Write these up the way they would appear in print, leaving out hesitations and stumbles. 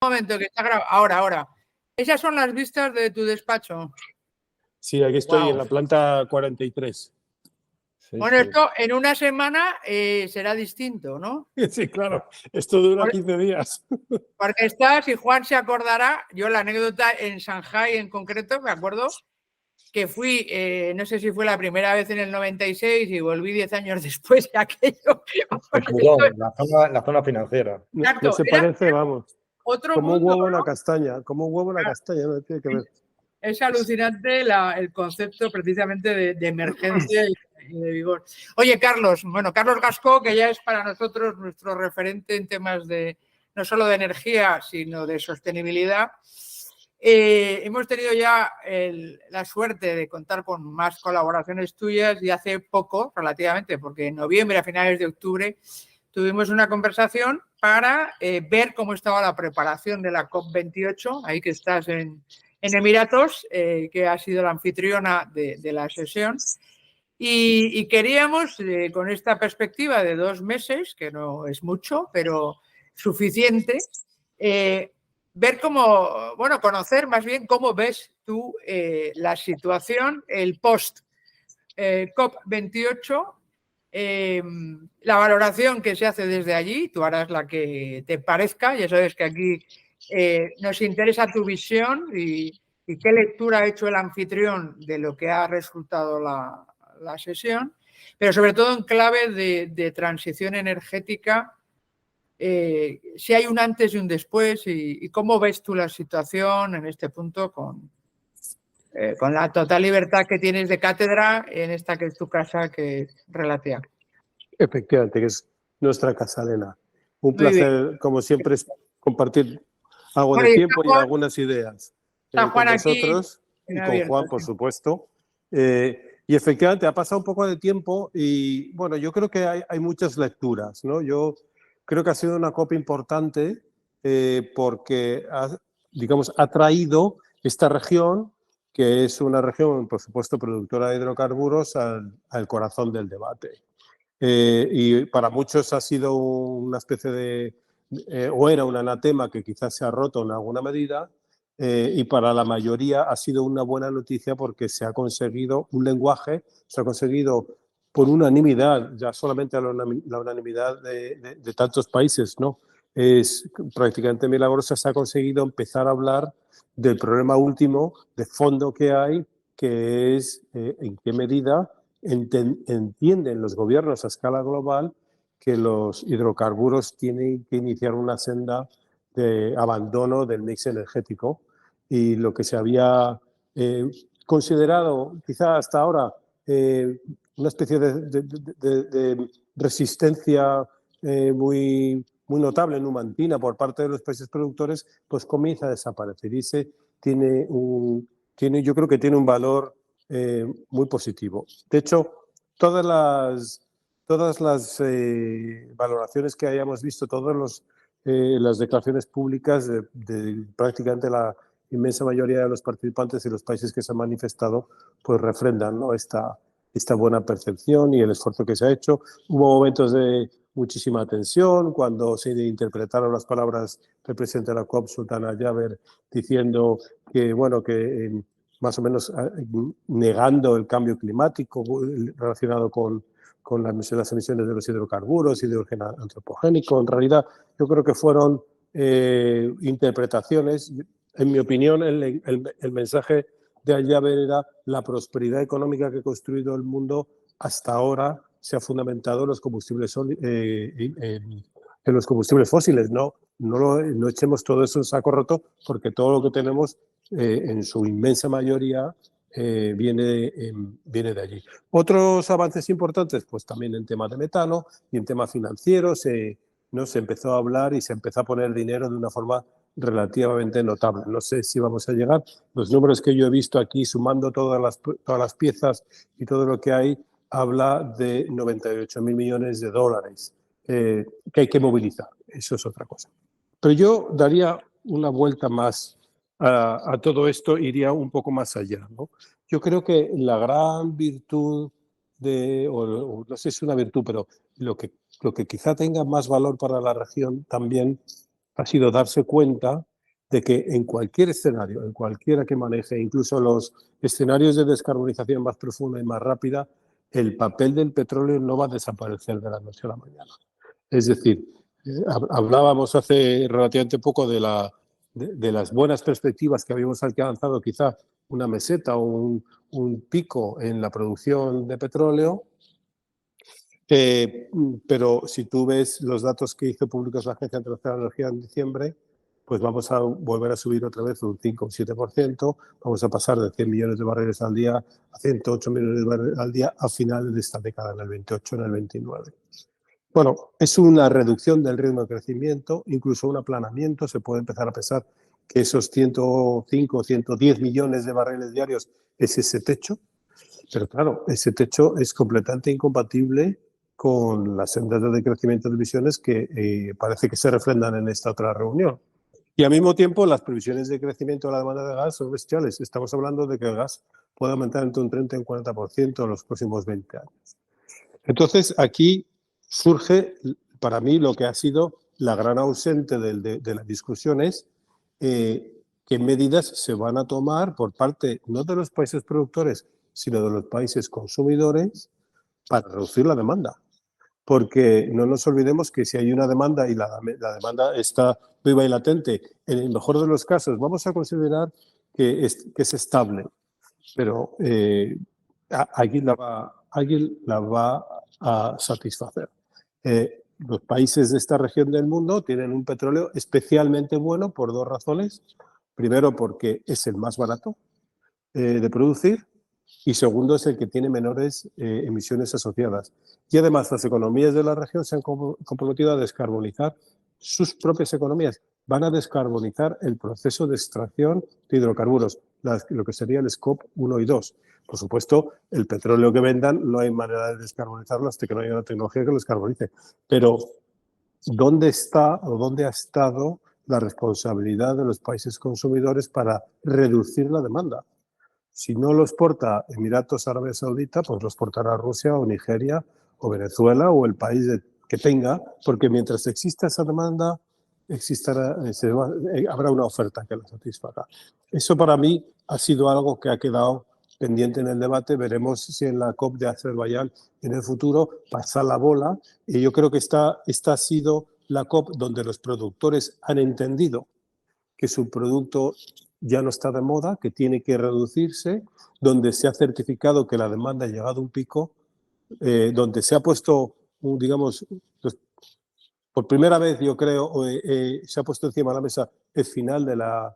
Un momento, que está grabado. Ahora. Esas son las vistas de tu despacho. Sí, aquí estoy Wow. en la planta 43. Sí, bueno, sí. esto en una semana será distinto, ¿no? Sí, claro. Esto dura 15 días. Porque si Juan se acordará, yo la anécdota en Shanghái en concreto, me acuerdo que fui, no sé si fue la primera vez en el 96 y volví 10 años después de aquello. La zona financiera. Exacto, No se parece, vamos. Otro Como un mundo, huevo en ¿no? la castaña. Como un huevo en la castaña, no tiene que ver. Es alucinante el concepto precisamente de emergencia y de vigor. Oye, Carlos Gascó, que ya es para nosotros nuestro referente en temas de no solo de energía, sino de sostenibilidad. Hemos tenido ya la suerte de contar con más colaboraciones tuyas y hace poco, relativamente, porque en noviembre, a finales de octubre, tuvimos una conversación para ver cómo estaba la preparación de la COP28, ahí que estás en Emiratos, que ha sido la anfitriona de la sesión. Y queríamos, con esta perspectiva de 2 meses, que no es mucho, pero suficiente, ver cómo, bueno, conocer más bien cómo ves tú la situación, el post COP28, la valoración que se hace desde allí, tú harás la que te parezca, ya sabes que aquí nos interesa tu visión y qué lectura ha hecho el anfitrión de lo que ha resultado la sesión, pero sobre todo en clave de transición energética, si hay un antes y un después y cómo ves tú la situación en este punto con la total libertad que tienes de cátedra en esta que es tu casa, que es relativa. Efectivamente, que es nuestra casa, Elena. Un placer, como siempre, es compartir algo de tiempo y algunas ideas con vosotros y con Juan, por supuesto. Y efectivamente, ha pasado un poco de tiempo y, bueno, yo creo que hay muchas lecturas, ¿no? Yo creo que ha sido una COP importante porque, ha traído esta región, que es una región, por supuesto, productora de hidrocarburos, al corazón del debate. Y para muchos ha sido una especie de, o era un anatema que quizás se ha roto en alguna medida, y para la mayoría ha sido una buena noticia porque se ha conseguido un lenguaje, se ha conseguido por unanimidad, ya solamente la unanimidad de tantos países, ¿no? Es prácticamente milagrosa, se ha conseguido empezar a hablar del problema último de fondo que hay, que es en qué medida entienden los gobiernos a escala global que los hidrocarburos tienen que iniciar una senda de abandono del mix energético y lo que se había considerado quizá hasta ahora una especie de resistencia muy notable, numantina por parte de los países productores, pues comienza a desaparecer y yo creo que tiene un valor muy positivo. De hecho, todas las valoraciones que hayamos visto, todas las declaraciones públicas de prácticamente la inmensa mayoría de los participantes y los países que se han manifestado, pues refrendan, ¿no? esta buena percepción y el esfuerzo que se ha hecho. Hubo momentos de muchísima tensión cuando se interpretaron las palabras del presidente de la COP, Sultan Al-Jaber, diciendo que, bueno, que más o menos negando el cambio climático relacionado con las emisiones de los hidrocarburos y de origen antropogénico. En realidad, yo creo que fueron interpretaciones. En mi opinión, el mensaje de Al-Jaber era la prosperidad económica que ha construido el mundo hasta ahora se ha fundamentado en los combustibles, en los combustibles fósiles. No echemos todo eso en saco roto porque todo lo que tenemos en su inmensa mayoría viene de allí. Otros avances importantes, pues también en temas de metano y en temas financieros, ¿no? Se empezó a hablar y se empezó a poner dinero de una forma relativamente notable. No sé si vamos a llegar. Los números que yo he visto aquí, sumando todas las piezas y todo lo que hay, habla de 98.000 millones de dólares que hay que movilizar. Eso es otra cosa. Pero yo daría una vuelta más a todo esto, iría un poco más allá, ¿no? Yo creo que la gran virtud o no sé si es una virtud, pero lo que quizá tenga más valor para la región también ha sido darse cuenta de que en cualquier escenario, en cualquiera que maneje, incluso los escenarios de descarbonización más profunda y más rápida, el papel del petróleo no va a desaparecer de la noche a la mañana. Es decir, hablábamos hace relativamente poco de las buenas perspectivas que habíamos alcanzado, quizá una meseta o un pico en la producción de petróleo, pero si tú ves los datos que hizo públicos la Agencia Internacional de Energía en diciembre, pues vamos a volver a subir otra vez un 5 o un 7%, vamos a pasar de 100 millones de barriles al día a 108 millones de barriles al día a finales de esta década, en el 28, en el 29. Bueno, es una reducción del ritmo de crecimiento, incluso un aplanamiento. Se puede empezar a pensar que esos 105 o 110 millones de barriles diarios es ese techo, pero claro, ese techo es completamente incompatible con las sendas de crecimiento de emisiones que parece que se refrendan en esta otra reunión. Y al mismo tiempo, las previsiones de crecimiento de la demanda de gas son bestiales. Estamos hablando de que el gas puede aumentar entre un 30 y un 40% en los próximos 20 años. Entonces, aquí surge, para mí, lo que ha sido la gran ausente de la discusión es qué medidas se van a tomar por parte, no de los países productores, sino de los países consumidores para reducir la demanda. Porque no nos olvidemos que si hay una demanda y la demanda está viva y latente, en el mejor de los casos vamos a considerar que es estable, pero alguien la va a satisfacer. Los países de esta región del mundo tienen un petróleo especialmente bueno por dos razones. Primero, porque es el más barato de producir, y segundo, es el que tiene menores emisiones asociadas. Y además, las economías de la región se han comprometido a descarbonizar sus propias economías. Van a descarbonizar el proceso de extracción de hidrocarburos, lo que sería el Scope 1 y 2. Por supuesto, el petróleo que vendan no hay manera de descarbonizarlo hasta que no haya una tecnología que lo descarbonice. Pero, ¿dónde está o dónde ha estado la responsabilidad de los países consumidores para reducir la demanda? Si no lo exporta Emiratos Árabes Saudita, pues lo exportará Rusia o Nigeria o Venezuela o el país que tenga, porque mientras exista esa demanda, habrá una oferta que la satisfaga. Eso para mí ha sido algo que ha quedado pendiente en el debate. Veremos si en la COP de Azerbaiyán en el futuro pasa la bola. Y yo creo que esta ha sido la COP donde los productores han entendido que su producto ya no está de moda, que tiene que reducirse, donde se ha certificado que la demanda ha llegado a un pico, donde se ha puesto, digamos, por primera vez, yo creo, se ha puesto encima de la mesa el final de la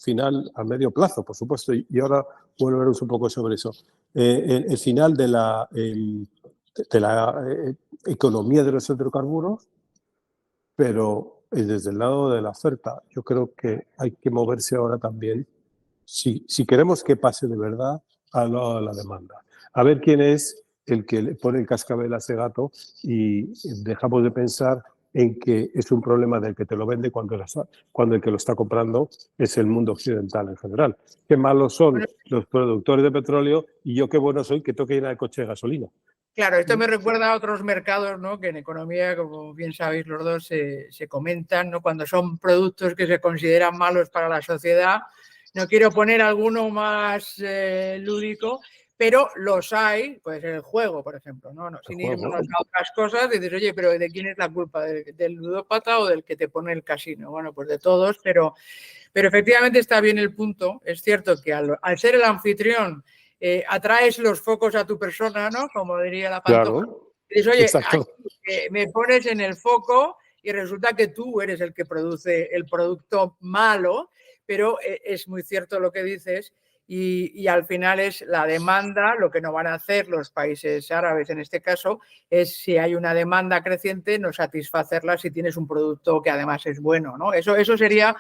final a medio plazo, por supuesto, y ahora volveremos un poco sobre eso. El final de la economía de los hidrocarburos, pero desde el lado de la oferta, yo creo que hay que moverse ahora también, si queremos que pase de verdad, al lado de la demanda. A ver quién es el que le pone el cascabel a ese gato y dejamos de pensar en que es un problema del que te lo vende cuando el que lo está comprando es el mundo occidental en general. Qué malos son los productores de petróleo y yo qué bueno soy que toque ir al coche de gasolina. Claro, esto me recuerda a otros mercados, ¿no? Que en economía, como bien sabéis los dos, se comentan, ¿no? Cuando son productos que se consideran malos para la sociedad. No quiero poner alguno más lúdico, pero los hay, puede ser el juego, por ejemplo, ¿no? Sin irnos a otras cosas, dices, oye, pero ¿de quién es la culpa? ¿Del ludópata o del que te pone el casino? Bueno, pues de todos, pero efectivamente está bien el punto. Es cierto que al ser el anfitrión, atraes los focos a tu persona, ¿no? Como diría la Pantoja. Claro. Dices, oye, aquí, me pones en el foco y resulta que tú eres el que produce el producto malo, pero es muy cierto lo que dices. Y al final es la demanda, lo que no van a hacer los países árabes en este caso, es si hay una demanda creciente, no satisfacerla si tienes un producto que además es bueno, ¿no? Eso sería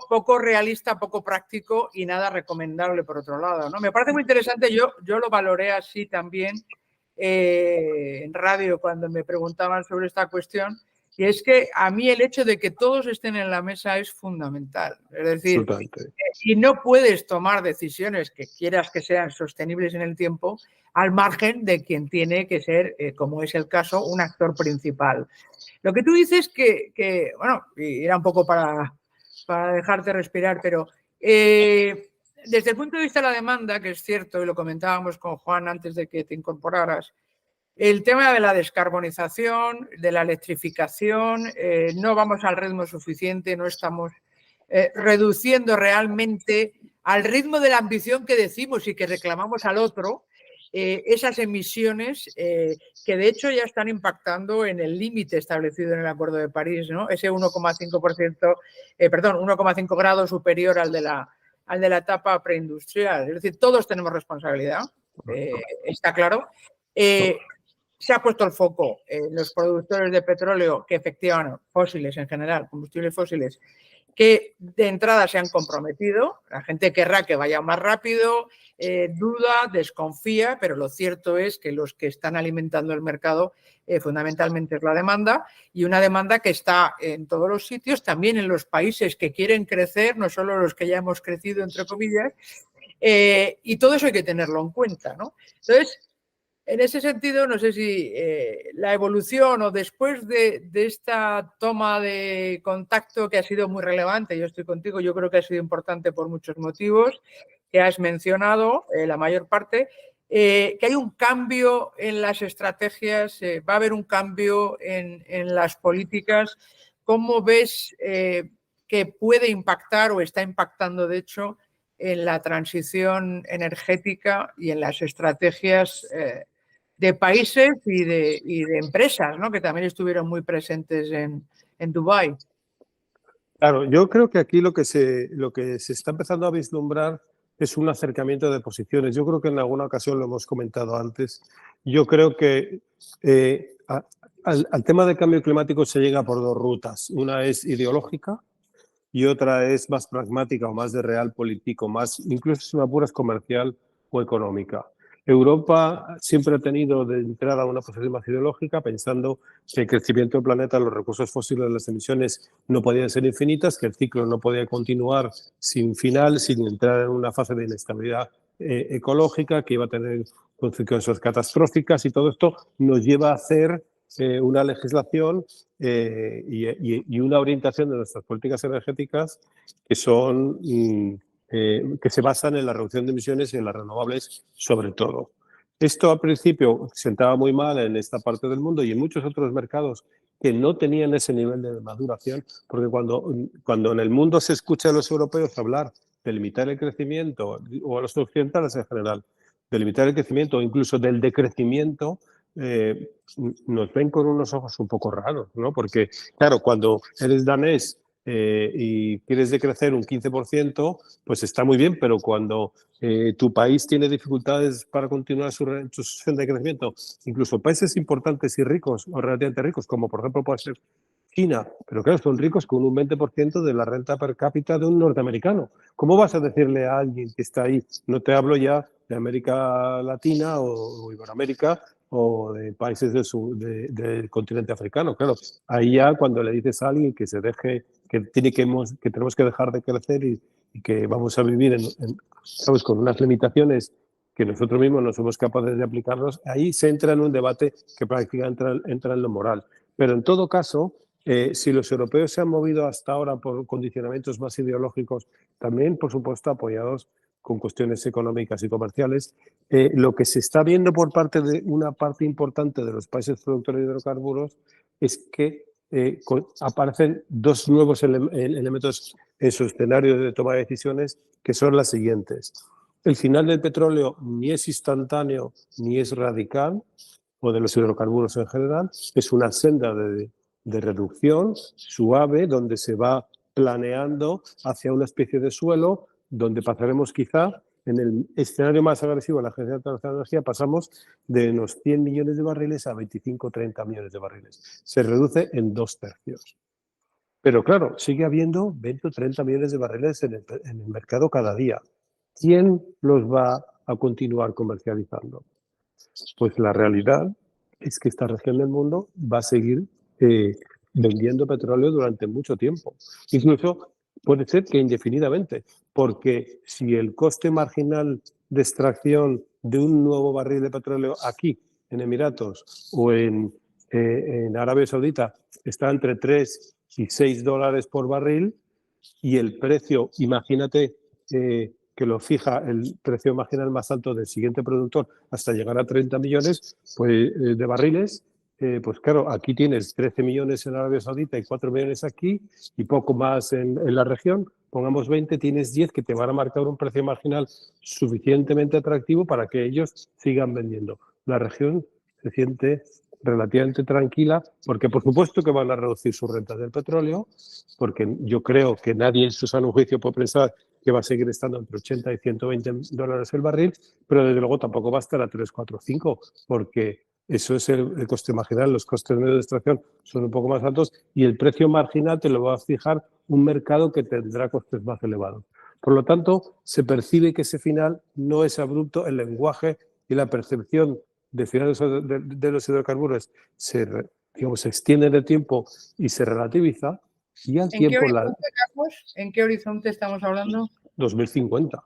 poco realista, poco práctico y nada recomendable por otro lado, ¿no? Me parece muy interesante, yo lo valoré así también en radio cuando me preguntaban sobre esta cuestión. Y es que a mí el hecho de que todos estén en la mesa es fundamental. Es decir, y no puedes tomar decisiones que quieras que sean sostenibles en el tiempo al margen de quien tiene que ser, como es el caso, un actor principal. Lo que tú dices que bueno, era un poco para dejarte respirar, pero desde el punto de vista de la demanda, que es cierto, y lo comentábamos con Juan antes de que te incorporaras, el tema de la descarbonización, de la electrificación, no vamos al ritmo suficiente, no estamos reduciendo realmente al ritmo de la ambición que decimos y que reclamamos al otro, esas emisiones que de hecho ya están impactando en el límite establecido en el Acuerdo de París, ¿no? Ese 1,5 grados superior al de la etapa preindustrial. Es decir, todos tenemos responsabilidad, está claro. Se ha puesto el foco en los productores de petróleo, que efectivamente, fósiles en general, combustibles fósiles, que de entrada se han comprometido. La gente querrá que vaya más rápido, duda, desconfía, pero lo cierto es que los que están alimentando el mercado fundamentalmente es la demanda, y una demanda que está en todos los sitios, también en los países que quieren crecer, no solo los que ya hemos crecido, entre comillas, y todo eso hay que tenerlo en cuenta, ¿no? Entonces, en ese sentido, no sé si la evolución o después de esta toma de contacto, que ha sido muy relevante, yo estoy contigo, yo creo que ha sido importante por muchos motivos que has mencionado, la mayor parte, que hay un cambio en las estrategias, va a haber un cambio en las políticas. ¿Cómo ves que puede impactar o está impactando, de hecho, en la transición energética y en las estrategias de países y de empresas, ¿no? Que también estuvieron muy presentes en Dubái? Claro, yo creo que aquí lo que se está empezando a vislumbrar es un acercamiento de posiciones. Yo creo que en alguna ocasión lo hemos comentado antes. Yo creo que al tema del cambio climático se llega por dos rutas. Una es ideológica y otra es más pragmática o más de real político, más incluso es una pura comercial o económica. Europa siempre ha tenido de entrada una posición más ideológica, pensando que el crecimiento del planeta, los recursos fósiles, las emisiones no podían ser infinitas, que el ciclo no podía continuar sin final, sin entrar en una fase de inestabilidad ecológica, que iba a tener consecuencias catastróficas, y todo esto nos lleva a hacer una legislación y una orientación de nuestras políticas energéticas que son que se basan en la reducción de emisiones y en las renovables sobre todo. Esto al principio sentaba muy mal en esta parte del mundo y en muchos otros mercados que no tenían ese nivel de maduración, porque cuando en el mundo se escucha a los europeos hablar de limitar el crecimiento, o a los occidentales en general, de limitar el crecimiento o incluso del decrecimiento, nos ven con unos ojos un poco raros, ¿no? Porque, claro, cuando eres danés y quieres decrecer un 15%, pues está muy bien, pero cuando tu país tiene dificultades para continuar su senda de crecimiento, incluso países importantes y ricos, o relativamente ricos, como por ejemplo puede ser China, pero claro, son ricos con un 20% de la renta per cápita de un norteamericano. ¿Cómo vas a decirle a alguien que está ahí? No te hablo ya de América Latina o Iberoamérica o de países del continente africano. Claro, ahí ya cuando le dices a alguien que se deje, que tenemos que dejar de crecer y que vamos a vivir ¿sabes? Con unas limitaciones que nosotros mismos no somos capaces de aplicarnos, ahí se entra en un debate que prácticamente entra en lo moral. Pero en todo caso, si los europeos se han movido hasta ahora por condicionamientos más ideológicos, también, por supuesto, apoyados con cuestiones económicas y comerciales, lo que se está viendo por parte de una parte importante de los países productores de hidrocarburos es que aparecen dos nuevos elementos en su escenario de toma de decisiones, que son las siguientes. El final del petróleo ni es instantáneo ni es radical, o de los hidrocarburos en general, es una senda de reducción suave donde se va planeando hacia una especie de suelo donde pasaremos quizá, en el escenario más agresivo de la Agencia Internacional de Energía, pasamos de unos 100 millones de barriles a 25 o 30 millones de barriles. Se reduce en 2/3. Pero claro, sigue habiendo 20 o 30 millones de barriles en el mercado cada día. ¿Quién los va a continuar comercializando? Pues la realidad es que esta región del mundo va a seguir vendiendo petróleo durante mucho tiempo. Incluso puede ser que indefinidamente, porque si el coste marginal de extracción de un nuevo barril de petróleo aquí, en Emiratos o en Arabia Saudita, está entre 3 y 6 dólares por barril, y el precio, imagínate que lo fija el precio marginal más alto del siguiente productor hasta llegar a 30 millones pues, de barriles, pues claro, aquí tienes 13 millones en Arabia Saudita y 4 millones aquí y poco más en la región. Pongamos 20, tienes 10 que te van a marcar un precio marginal suficientemente atractivo para que ellos sigan vendiendo. La región se siente relativamente tranquila porque por supuesto que van a reducir sus rentas del petróleo, porque yo creo que nadie en su sano juicio puede pensar que va a seguir estando entre 80 y 120 dólares el barril, pero desde luego tampoco va a estar a 3, 4, 5, porque eso es el coste marginal. Los costes medios de extracción son un poco más altos y el precio marginal te lo va a fijar un mercado que tendrá costes más elevados. Por lo tanto, se percibe que ese final no es abrupto. El lenguaje y la percepción de finales de los hidrocarburos se extiende en el tiempo y se relativiza. Y al tiempo, Carlos? ¿En qué horizonte estamos hablando? 2050.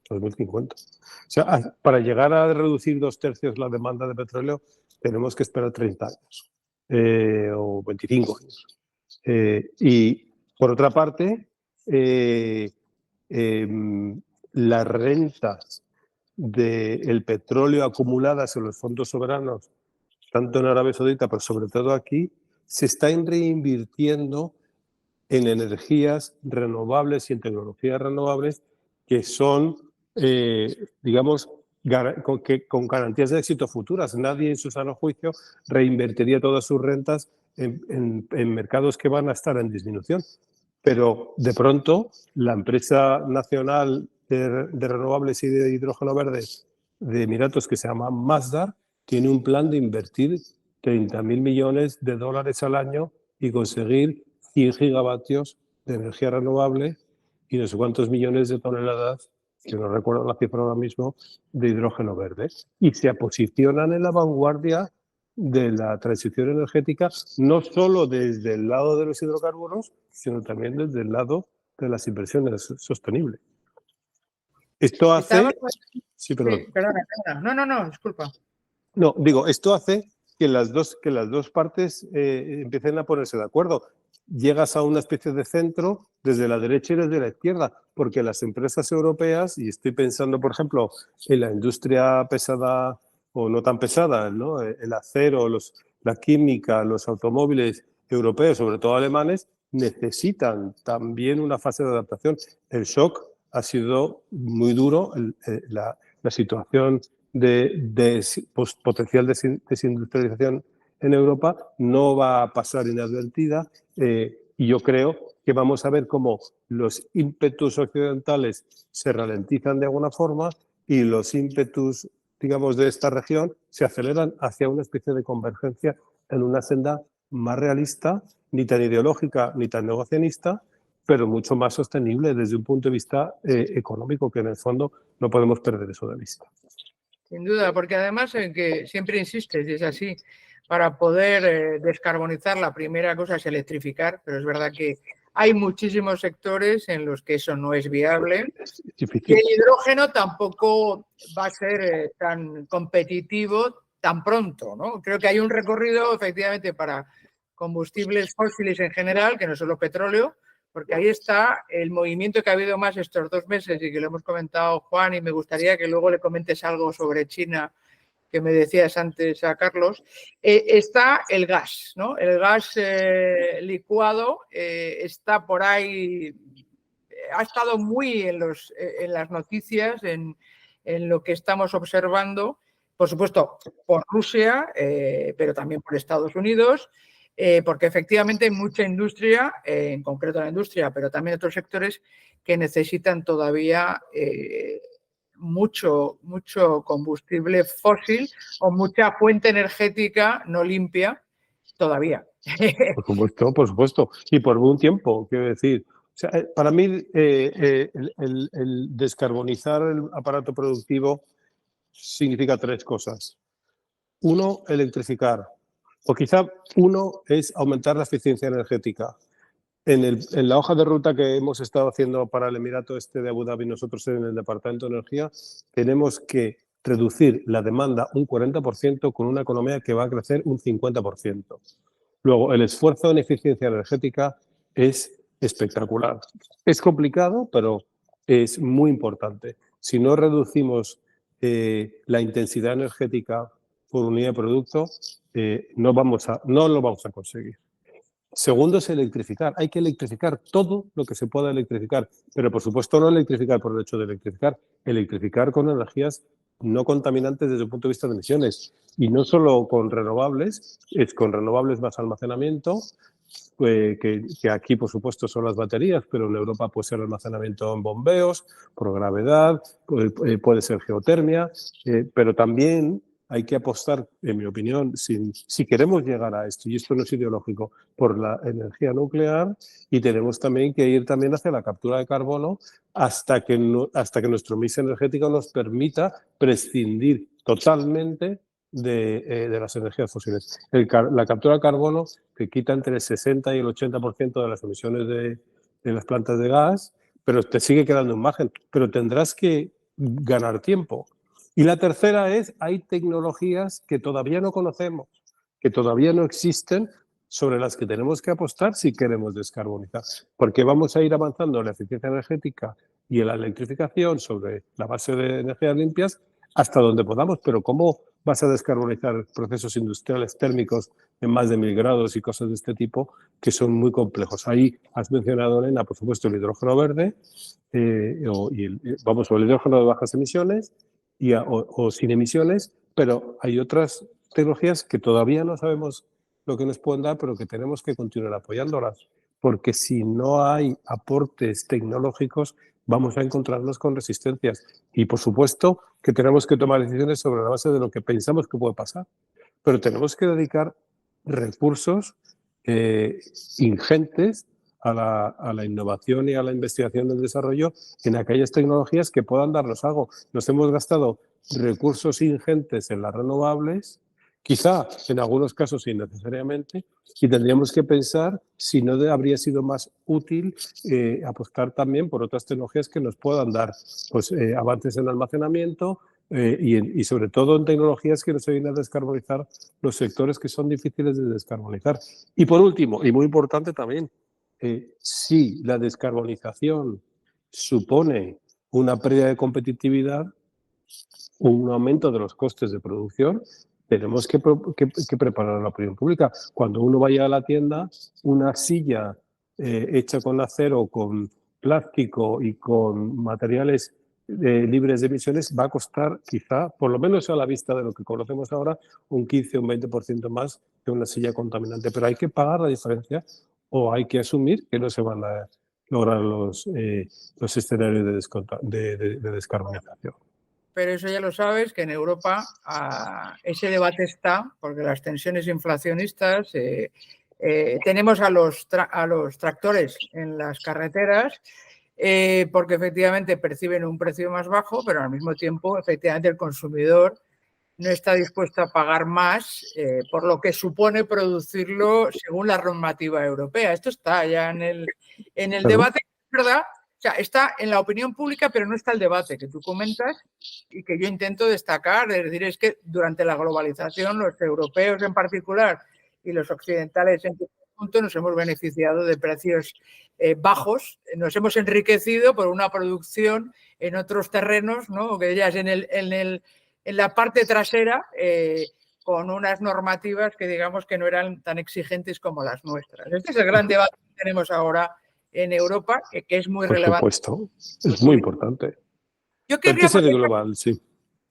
2050. O sea, para llegar a reducir 2/3 la demanda de petróleo, tenemos que esperar 30 años o 25 años. Y por otra parte, las rentas del petróleo acumuladas en los fondos soberanos, tanto en Arabia Saudita, pero sobre todo aquí, se están reinvirtiendo en energías renovables y en tecnologías renovables que son, digamos, con garantías de éxito futuras. Nadie en su sano juicio reinvertiría todas sus rentas en mercados que van a estar en disminución. Pero de pronto la empresa nacional de renovables y de hidrógeno verde de Emiratos, que se llama Masdar, tiene un plan de invertir 30.000 millones de dólares al año y conseguir 100 gigavatios de energía renovable y no sé cuántos millones de toneladas, que no recuerdo la cifra ahora mismo, de hidrógeno verde. Y se posicionan en la vanguardia de la transición energética, no solo desde el lado de los hidrocarburos, sino también desde el lado de las inversiones sostenibles. Esto hace... Sí, perdona. No, disculpa. No, digo, esto hace que las dos partes empiecen a ponerse de acuerdo. Llegas a una especie de centro desde la derecha y desde la izquierda, porque las empresas europeas, y estoy pensando, por ejemplo, en la industria pesada o no tan pesada, ¿no? El acero, la química, los automóviles europeos, sobre todo alemanes, necesitan también una fase de adaptación. El shock ha sido muy duro, la situación de potencial desindustrialización en Europa no va a pasar inadvertida, y yo creo que vamos a ver cómo los ímpetus occidentales se ralentizan de alguna forma y los ímpetus, digamos, de esta región se aceleran hacia una especie de convergencia en una senda más realista, ni tan ideológica ni tan negocianista, pero mucho más sostenible desde un punto de vista económico, que en el fondo no podemos perder eso de vista. Sin duda, porque además en que siempre insistes, y es así, para poder descarbonizar la primera cosa es electrificar, pero es verdad que hay muchísimos sectores en los que eso no es viable. Y el hidrógeno tampoco va a ser tan competitivo tan pronto, ¿no? Creo que hay un recorrido efectivamente para combustibles fósiles en general, que no solo petróleo, porque ahí está el movimiento que ha habido más estos 2 meses y que lo hemos comentado, Juan, y me gustaría que luego le comentes algo sobre China, que me decías antes a Carlos. Está el gas, ¿no? El gas licuado está por ahí, ha estado muy en las noticias, en lo que estamos observando, por supuesto, por Rusia, pero también por Estados Unidos, porque efectivamente hay mucha industria, en concreto la industria, pero también otros sectores que necesitan todavía mucho combustible fósil o mucha fuente energética no limpia todavía. Por supuesto. Y por un tiempo, quiero decir. O sea, para mí, el descarbonizar el aparato productivo significa 3 cosas. 1, electrificar. O quizá uno es aumentar la eficiencia energética. En la hoja de ruta que hemos estado haciendo para el Emirato de Abu Dhabi, nosotros en el Departamento de Energía, tenemos que reducir la demanda un 40% con una economía que va a crecer un 50%. Luego, el esfuerzo en eficiencia energética es espectacular. Es complicado, pero es muy importante. Si no reducimos la intensidad energética por unidad de producto, no lo vamos a conseguir. Segundo es electrificar. Hay que electrificar todo lo que se pueda electrificar, pero por supuesto no electrificar por el hecho de electrificar con energías no contaminantes desde el punto de vista de emisiones. Y no solo con renovables, es con renovables más almacenamiento, que aquí por supuesto son las baterías, pero en Europa puede ser almacenamiento en bombeos, por gravedad, puede ser geotermia, pero también hay que apostar, en mi opinión, si queremos llegar a esto, y esto no es ideológico, por la energía nuclear, y tenemos también que ir también hacia la captura de carbono hasta que nuestro mix energético nos permita prescindir totalmente de las energías fósiles. La captura de carbono que quita entre el 60 y el 80% de las emisiones de las plantas de gas, pero te sigue quedando un margen, pero tendrás que ganar tiempo. Y la tercera es, hay tecnologías que todavía no conocemos, que todavía no existen, sobre las que tenemos que apostar si queremos descarbonizar, porque vamos a ir avanzando en la eficiencia energética y en la electrificación sobre la base de energías limpias hasta donde podamos, pero ¿cómo vas a descarbonizar procesos industriales térmicos en más de 1000 grados y cosas de este tipo que son muy complejos? Ahí has mencionado, Elena, por supuesto, el hidrógeno verde, el hidrógeno de bajas emisiones o sin emisiones, pero hay otras tecnologías que todavía no sabemos lo que nos pueden dar, pero que tenemos que continuar apoyándolas, porque si no hay aportes tecnológicos, vamos a encontrarnos con resistencias. Y, por supuesto, que tenemos que tomar decisiones sobre la base de lo que pensamos que puede pasar, pero tenemos que dedicar recursos ingentes a la innovación y a la investigación del desarrollo en aquellas tecnologías que puedan darnos algo. Nos hemos gastado recursos ingentes en las renovables, quizá en algunos casos innecesariamente, y tendríamos que pensar si no habría sido más útil apostar también por otras tecnologías que nos puedan dar pues, avances en almacenamiento y sobre todo en tecnologías que nos ayuden a descarbonizar los sectores que son difíciles de descarbonizar. Y por último, y muy importante también, si la descarbonización supone una pérdida de competitividad, un aumento de los costes de producción, tenemos que preparar la opinión pública. Cuando uno vaya a la tienda, una silla hecha con acero, con plástico y con materiales libres de emisiones va a costar quizá, por lo menos a la vista de lo que conocemos ahora, un 15 o un 20% más que una silla contaminante. Pero hay que pagar la diferencia o hay que asumir que no se van a lograr los escenarios de descarbonización. Pero eso ya lo sabes, que en Europa ese debate está, porque las tensiones inflacionistas, tenemos a los tractores en las carreteras, porque efectivamente perciben un precio más bajo, pero al mismo tiempo, efectivamente, el consumidor no está dispuesto a pagar más por lo que supone producirlo según la normativa europea. Esto está ya en el debate, ¿verdad? O sea, está en la opinión pública, pero no está el debate que tú comentas y que yo intento destacar. Es decir, es que durante la globalización los europeos en particular y los occidentales en conjunto nos hemos beneficiado de precios bajos, nos hemos enriquecido por una producción en otros terrenos, ¿no? Que ya es en la parte trasera con unas normativas que digamos que no eran tan exigentes como las nuestras. Este es el gran debate que tenemos ahora en Europa, que es muy relevante. Por supuesto, es muy importante. Yo querría... global, sí.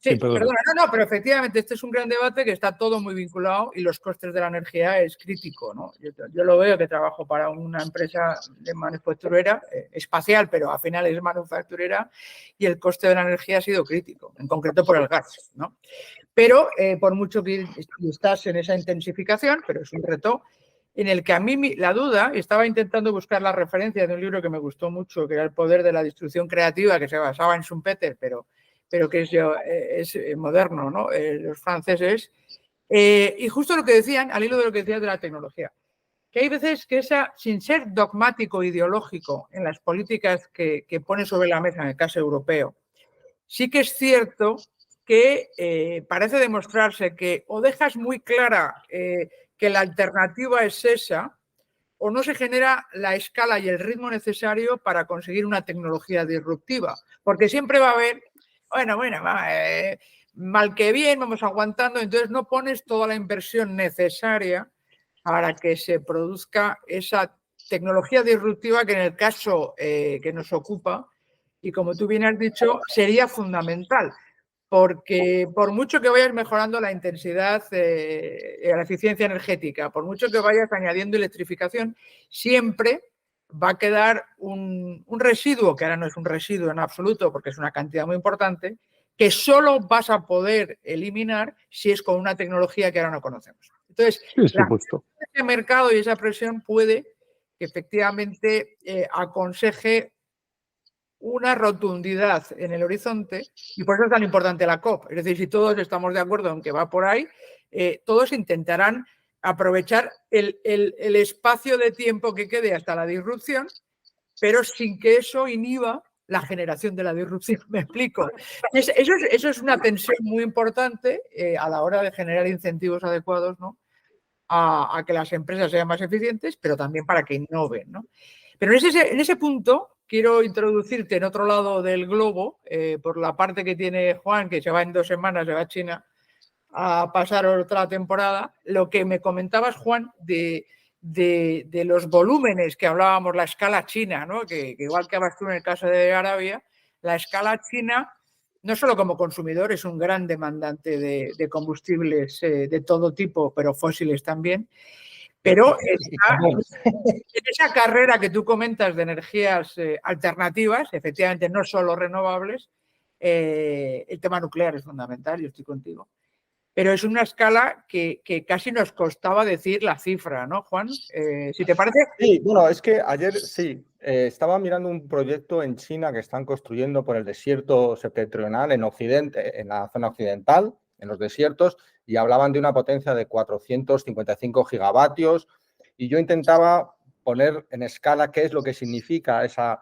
Sí, perdona, no, pero efectivamente este es un gran debate que está todo muy vinculado y los costes de la energía es crítico, ¿no? Yo lo veo, que trabajo para una empresa de manufacturera espacial, pero al final es manufacturera, y el coste de la energía ha sido crítico, en concreto por el gas, ¿no? Pero por mucho que estás en esa intensificación, pero es un reto en el que a mí la duda, estaba intentando buscar la referencia de un libro que me gustó mucho, que era El poder de la distribución creativa, que se basaba en Schumpeter, pero que es moderno, ¿no? Los franceses, Y justo lo que decían, al hilo de lo que decías de la tecnología, que hay veces que sin ser dogmático ideológico en las políticas que pone sobre la mesa en el caso europeo, sí que es cierto que parece demostrarse que o dejas muy clara que la alternativa es esa, o no se genera la escala y el ritmo necesario para conseguir una tecnología disruptiva. Porque siempre va a haber, mal que bien, vamos aguantando, entonces no pones toda la inversión necesaria para que se produzca esa tecnología disruptiva que en el caso que nos ocupa, y como tú bien has dicho, sería fundamental. Porque por mucho que vayas mejorando la intensidad, la eficiencia energética, por mucho que vayas añadiendo electrificación, siempre va a quedar un residuo, que ahora no es un residuo en absoluto porque es una cantidad muy importante, que solo vas a poder eliminar si es con una tecnología que ahora no conocemos. Entonces, ese mercado y esa presión puede que efectivamente aconseje una rotundidad en el horizonte y por eso es tan importante la COP. Es decir, si todos estamos de acuerdo en que va por ahí, todos intentarán aprovechar el espacio de tiempo que quede hasta la disrupción, pero sin que eso inhiba la generación de la disrupción. ¿Me explico? Eso es una tensión muy importante a la hora de generar incentivos adecuados, ¿no? a que las empresas sean más eficientes, pero también para que innoven, ¿no? Pero en ese punto quiero introducirte en otro lado del globo, por la parte que tiene Juan, que se va en 2 semanas, se va a China a pasar otra temporada. Lo que me comentabas, Juan, de los volúmenes que hablábamos, la escala china, ¿no? que igual que hablas tú en el caso de Arabia, la escala china, no solo como consumidor, es un gran demandante de combustibles de todo tipo, pero fósiles también. Pero en esa carrera que tú comentas de energías alternativas, efectivamente no solo renovables, el tema nuclear es fundamental, yo estoy contigo. Pero es una escala que casi nos costaba decir la cifra, ¿no, Juan? Si te parece. Sí, bueno, es que ayer sí, estaba mirando un proyecto en China que están construyendo por el desierto septentrional en Occidente, en la zona occidental, en los desiertos, y hablaban de una potencia de 455 gigavatios. Y yo intentaba poner en escala qué es lo que significa esa.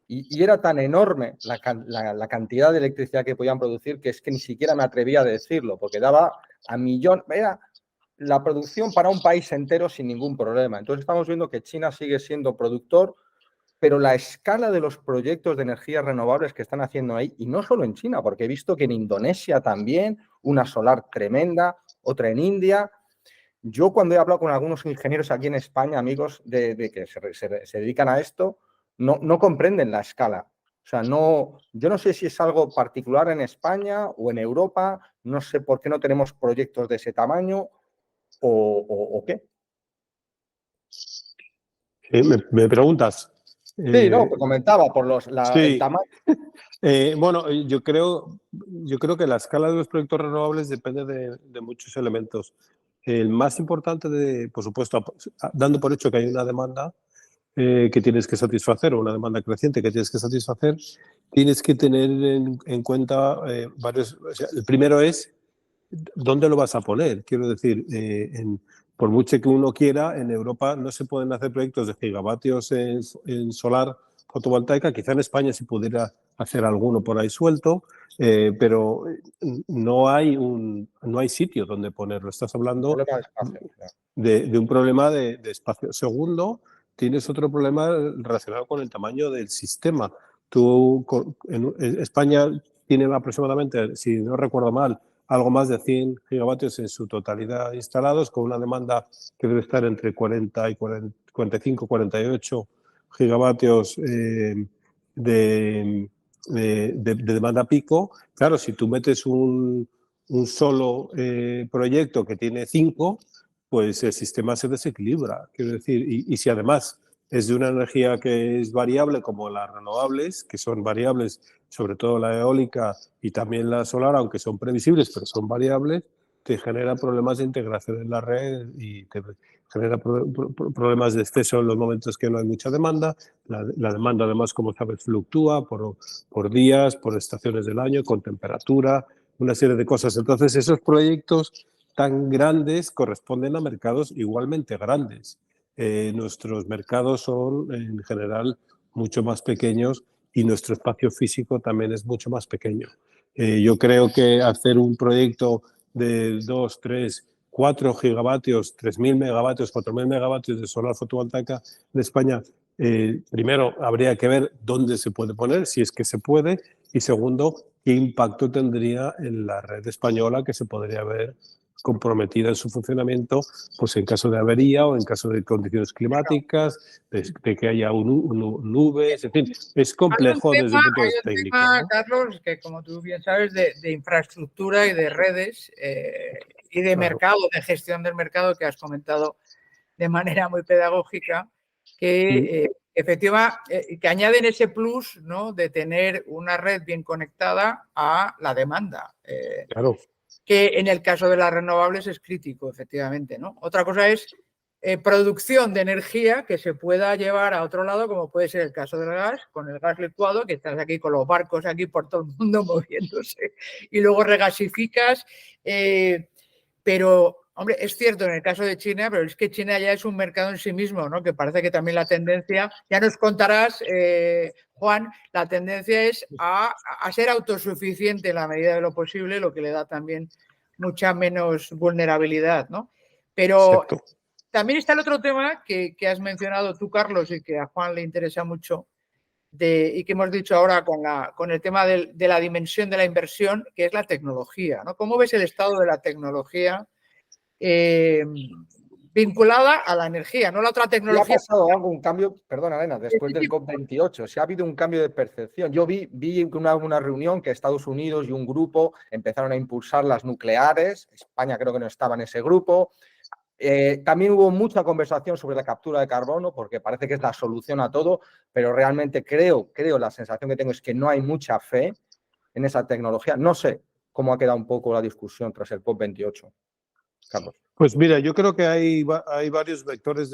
Y era tan enorme la cantidad de electricidad que podían producir que es que ni siquiera me atrevía a decirlo, porque daba a millón. Era la producción para un país entero sin ningún problema. Entonces estamos viendo que China sigue siendo productor, pero la escala de los proyectos de energías renovables que están haciendo ahí, y no solo en China, porque he visto que en Indonesia también, una solar tremenda, otra en India. Yo cuando he hablado con algunos ingenieros aquí en España, amigos de que se dedican a esto, no comprenden la escala. O sea, yo no sé si es algo particular en España o en Europa, no sé por qué no tenemos proyectos de ese tamaño o qué. ¿Me preguntas? Sí, no, comentaba por sí. el tamaño. Bueno, yo creo que la escala de los proyectos renovables depende de muchos elementos. El más importante, por supuesto, dando por hecho que hay una demanda que tienes que satisfacer, o una demanda creciente que tienes que satisfacer, tienes que tener en cuenta varios. O sea, el primero es ¿dónde lo vas a poner? Quiero decir, por mucho que uno quiera, en Europa no se pueden hacer proyectos de gigavatios en solar fotovoltaica. Quizá en España se pudiera hacer alguno por ahí suelto, pero no hay sitio donde ponerlo. Estás hablando de un problema de espacio. Segundo, tienes otro problema relacionado con el tamaño del sistema. España tiene aproximadamente, si no recuerdo mal, algo más de 100 gigavatios en su totalidad instalados, con una demanda que debe estar entre 40 y 45, 48 gigavatios de demanda pico. Claro, si tú metes un solo proyecto que tiene 5, pues el sistema se desequilibra. Quiero decir, y si además es de una energía que es variable, como las renovables, que son variables, sobre todo la eólica y también la solar, aunque son previsibles, pero son variables, te genera problemas de integración en la red y te genera problemas de exceso en los momentos que no hay mucha demanda. La demanda, además, como sabes, fluctúa por días, por estaciones del año, con temperatura, una serie de cosas. Entonces, esos proyectos tan grandes corresponden a mercados igualmente grandes. Nuestros mercados son, en general, mucho más pequeños y nuestro espacio físico también es mucho más pequeño. Yo creo que hacer un proyecto de 2, 3, 4 gigavatios, 3.000 megavatios, 4.000 megavatios de solar fotovoltaica en España, primero habría que ver dónde se puede poner, si es que se puede, y segundo, qué impacto tendría en la red española que se podría ver comprometida en su funcionamiento, pues en caso de avería o en caso de condiciones climáticas, de que haya nubes, en fin, es complejo desde el punto de vista técnico. Hay un tema, Carlos, que como tú bien sabes, de infraestructura y de redes y de mercado, de gestión del mercado que has comentado de manera muy pedagógica, que que añaden ese plus, ¿no?, de tener una red bien conectada a la demanda. Claro. Que en el caso de las renovables es crítico, efectivamente, ¿no? Otra cosa es producción de energía que se pueda llevar a otro lado, como puede ser el caso del gas, con el gas licuado, que estás aquí con los barcos aquí por todo el mundo moviéndose, y luego regasificas. Pero, hombre, es cierto en el caso de China, pero es que China ya es un mercado en sí mismo, ¿no? Que parece que también la tendencia, ya nos contarás, Juan, la tendencia es a ser autosuficiente en la medida de lo posible, lo que le da también mucha menos vulnerabilidad, ¿no? Pero exacto. También está el otro tema que has mencionado tú, Carlos, y que a Juan le interesa mucho, y que hemos dicho ahora con el tema de la dimensión de la inversión, que es la tecnología, ¿no? ¿Cómo ves el estado de la tecnología vinculada a la energía, no la otra tecnología? ¿Ha pasado algo, un cambio, perdona, Elena, después del COP28? ¿Si ha habido un cambio de percepción? Yo vi una reunión que Estados Unidos y un grupo empezaron a impulsar las nucleares. España creo que no estaba en ese grupo. También hubo mucha conversación sobre la captura de carbono, porque parece que es la solución a todo, pero realmente creo, la sensación que tengo es que no hay mucha fe en esa tecnología. No sé cómo ha quedado un poco la discusión tras el COP28, Carlos. Pues mira, yo creo que hay varios vectores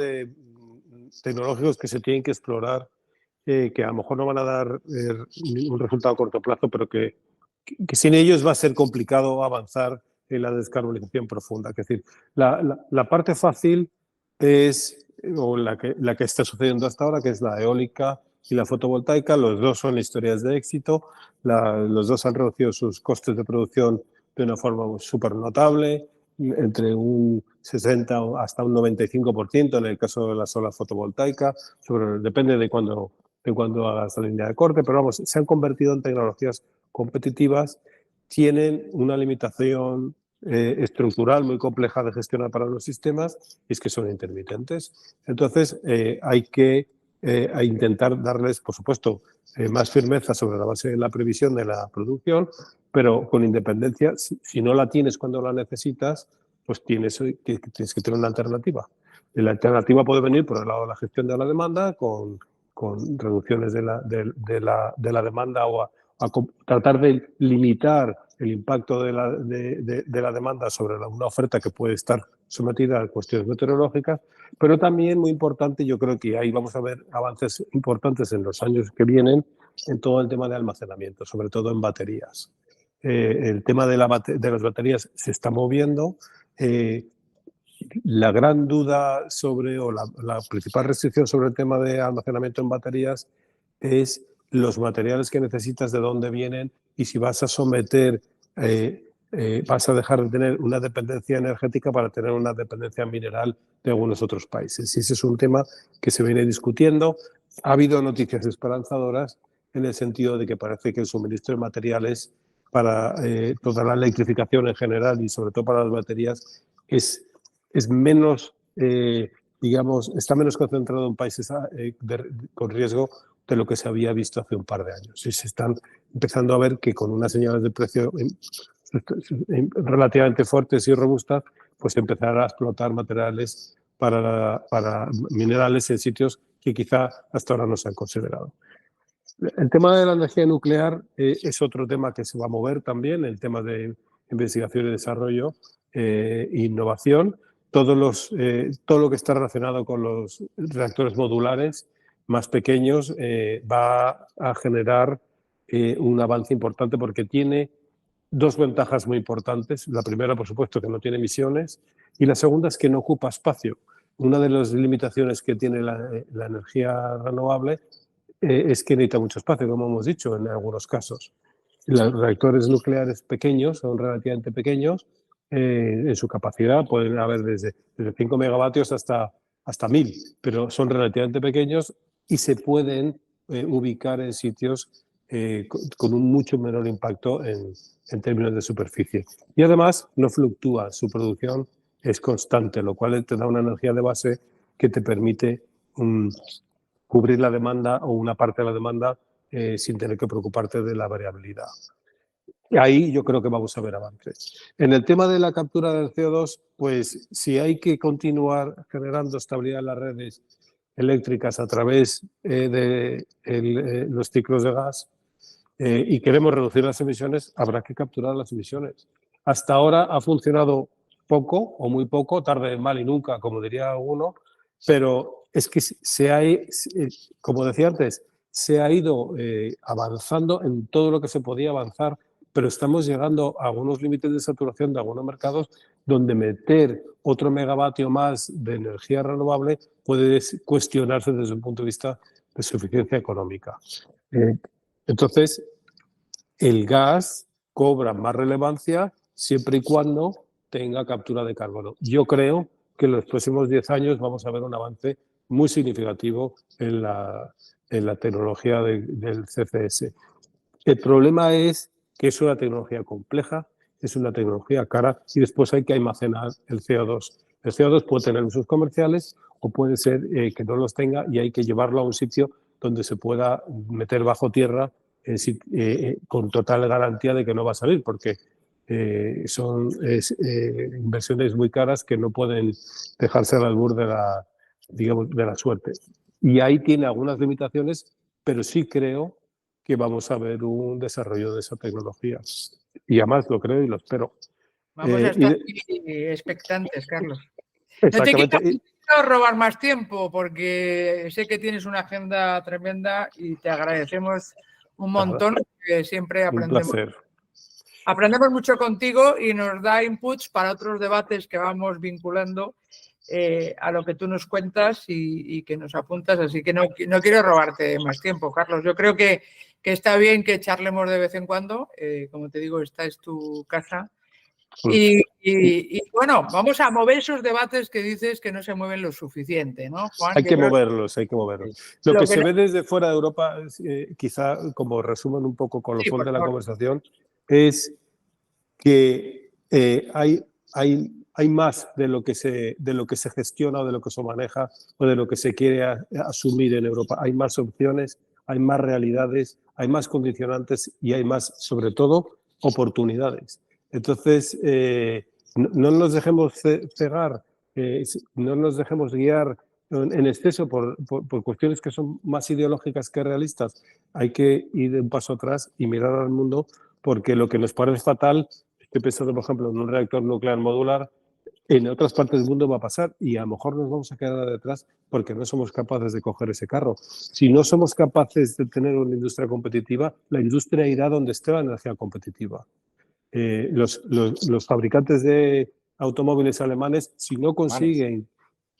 tecnológicos que se tienen que explorar, que a lo mejor no van a dar un resultado a corto plazo, pero que sin ellos va a ser complicado avanzar en la descarbonización profunda. Es decir, la parte fácil es, o la que está sucediendo hasta ahora, que es la eólica y la fotovoltaica. Los dos son historias de éxito. Los dos han reducido sus costes de producción de una forma súper notable, entre un 60 hasta un 95% en el caso de la solar fotovoltaica. Depende de cuándo hagas la línea de corte, pero vamos, se han convertido en tecnologías competitivas, tienen una limitación estructural muy compleja de gestionar para los sistemas, y es que son intermitentes. Entonces, hay que intentar darles, por supuesto, más firmeza sobre la base de la previsión de la producción, pero con independencia, si no la tienes cuando la necesitas, pues tienes que tener una alternativa. Y la alternativa puede venir por el lado de la gestión de la demanda, con reducciones de la demanda, o a tratar de limitar el impacto de la demanda sobre una oferta que puede estar sometida a cuestiones meteorológicas, pero también muy importante, yo creo que ahí vamos a ver avances importantes en los años que vienen en todo el tema de almacenamiento, sobre todo en baterías. El tema de las baterías se está moviendo. La gran duda o la principal restricción sobre el tema de almacenamiento en baterías es los materiales que necesitas, de dónde vienen, y si vas a someter, vas a dejar de tener una dependencia energética para tener una dependencia mineral de algunos otros países. Y ese es un tema que se viene discutiendo. Ha habido noticias esperanzadoras en el sentido de que parece que el suministro de materiales para toda la electrificación en general, y sobre todo para las baterías, es menos, digamos, está menos concentrado en países con riesgo de lo que se había visto hace un par de años. Y se están empezando a ver que con unas señales de precio relativamente fuertes y robustas, pues empezará a explotar materiales para minerales en sitios que quizá hasta ahora no se han considerado. El tema de la energía nuclear es otro tema que se va a mover también, el tema de investigación y desarrollo e innovación. Todo lo que está relacionado con los reactores modulares más pequeños va a generar un avance importante, porque tiene dos ventajas muy importantes. La primera, por supuesto, que no tiene emisiones, y la segunda es que no ocupa espacio. Una de las limitaciones que tiene la energía renovable es que necesita mucho espacio, como hemos dicho en algunos casos. Los reactores nucleares pequeños son relativamente pequeños en su capacidad, pueden haber desde 5 megavatios hasta 1000, pero son relativamente pequeños y se pueden ubicar en sitios con un mucho menor impacto en términos de superficie. Y además no fluctúa, su producción es constante, lo cual te da una energía de base que te permite cubrir la demanda o una parte de la demanda sin tener que preocuparte de la variabilidad. Ahí yo creo que vamos a ver avances. En el tema de la captura del CO2, pues si hay que continuar generando estabilidad en las redes eléctricas a través de los ciclos de gas y queremos reducir las emisiones, habrá que capturar las emisiones. Hasta ahora ha funcionado poco o muy poco, tarde, mal y nunca, como diría alguno, pero es que como decía antes, se ha ido avanzando en todo lo que se podía avanzar, pero estamos llegando a algunos límites de saturación de algunos mercados donde meter otro megavatio más de energía renovable puede cuestionarse desde un punto de vista de suficiencia económica. Entonces, el gas cobra más relevancia siempre y cuando tenga captura de carbono. Yo creo que en los próximos 10 años vamos a ver un avance muy significativo en la tecnología del CCS. El problema es que es una tecnología compleja, es una tecnología cara y después hay que almacenar el CO2. El CO2 puede tener usos comerciales o puede ser que no los tenga y hay que llevarlo a un sitio donde se pueda meter bajo tierra con total garantía de que no va a salir, porque son inversiones muy caras que no pueden dejarse al albur de la suerte. Y ahí tiene algunas limitaciones, pero sí creo que vamos a ver un desarrollo de esa tecnología. Y además lo creo y lo espero. Vamos a estar expectantes, Carlos. Exactamente. No te quiero robar más tiempo porque sé que tienes una agenda tremenda y te agradecemos un montón, que siempre aprendemos. Un placer. Aprendemos mucho contigo y nos da inputs para otros debates que vamos vinculando a lo que tú nos cuentas y que nos apuntas, así que no quiero robarte más tiempo, Carlos. Yo creo que está bien que charlemos de vez en cuando, como te digo, esta es tu casa. Y bueno, vamos a mover esos debates que dices que no se mueven lo suficiente, ¿no, Juan? Hay que moverlos. Lo que se ve desde fuera de Europa, quizá como resumen un poco con lo fondo de la conversación, es que hay más de lo que se gestiona o de lo que se maneja o de lo que se quiere asumir en Europa. Hay más opciones, hay más realidades, hay más condicionantes y hay más, sobre todo, oportunidades. Entonces, no nos dejemos cegar, no nos dejemos guiar en exceso por cuestiones que son más ideológicas que realistas. Hay que ir un paso atrás y mirar al mundo, porque lo que nos parece fatal, estoy pensando, por ejemplo, en un reactor nuclear modular, en otras partes del mundo va a pasar y a lo mejor nos vamos a quedar detrás porque no somos capaces de coger ese carro. Si no somos capaces de tener una industria competitiva, la industria irá donde esté la energía competitiva. Los fabricantes de automóviles alemanes, si no consiguen,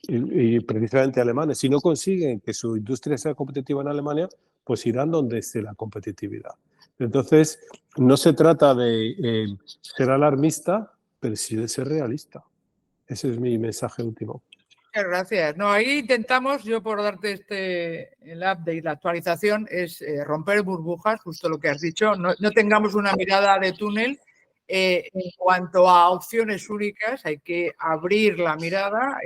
y precisamente alemanes, si no consiguen que su industria sea competitiva en Alemania, pues irán donde esté la competitividad. Entonces, no se trata de ser alarmista, pero sí de ser realista. Ese es mi mensaje último. Muchas gracias. No, ahí intentamos, yo por darte el update, la actualización, es romper burbujas, justo lo que has dicho. No tengamos una mirada de túnel. En cuanto a opciones únicas, hay que abrir la mirada,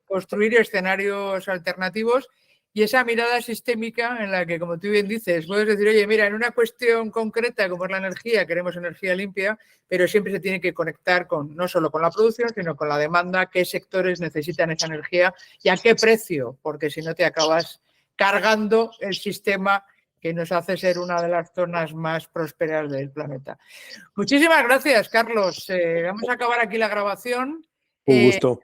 construir escenarios alternativos y esa mirada sistémica en la que, como tú bien dices, puedes decir, oye, mira, en una cuestión concreta como es la energía, queremos energía limpia, pero siempre se tiene que conectar no solo con la producción, sino con la demanda, qué sectores necesitan esa energía y a qué precio, porque si no te acabas cargando el sistema que nos hace ser una de las zonas más prósperas del planeta. Muchísimas gracias, Carlos. Vamos a acabar aquí la grabación. Un gusto.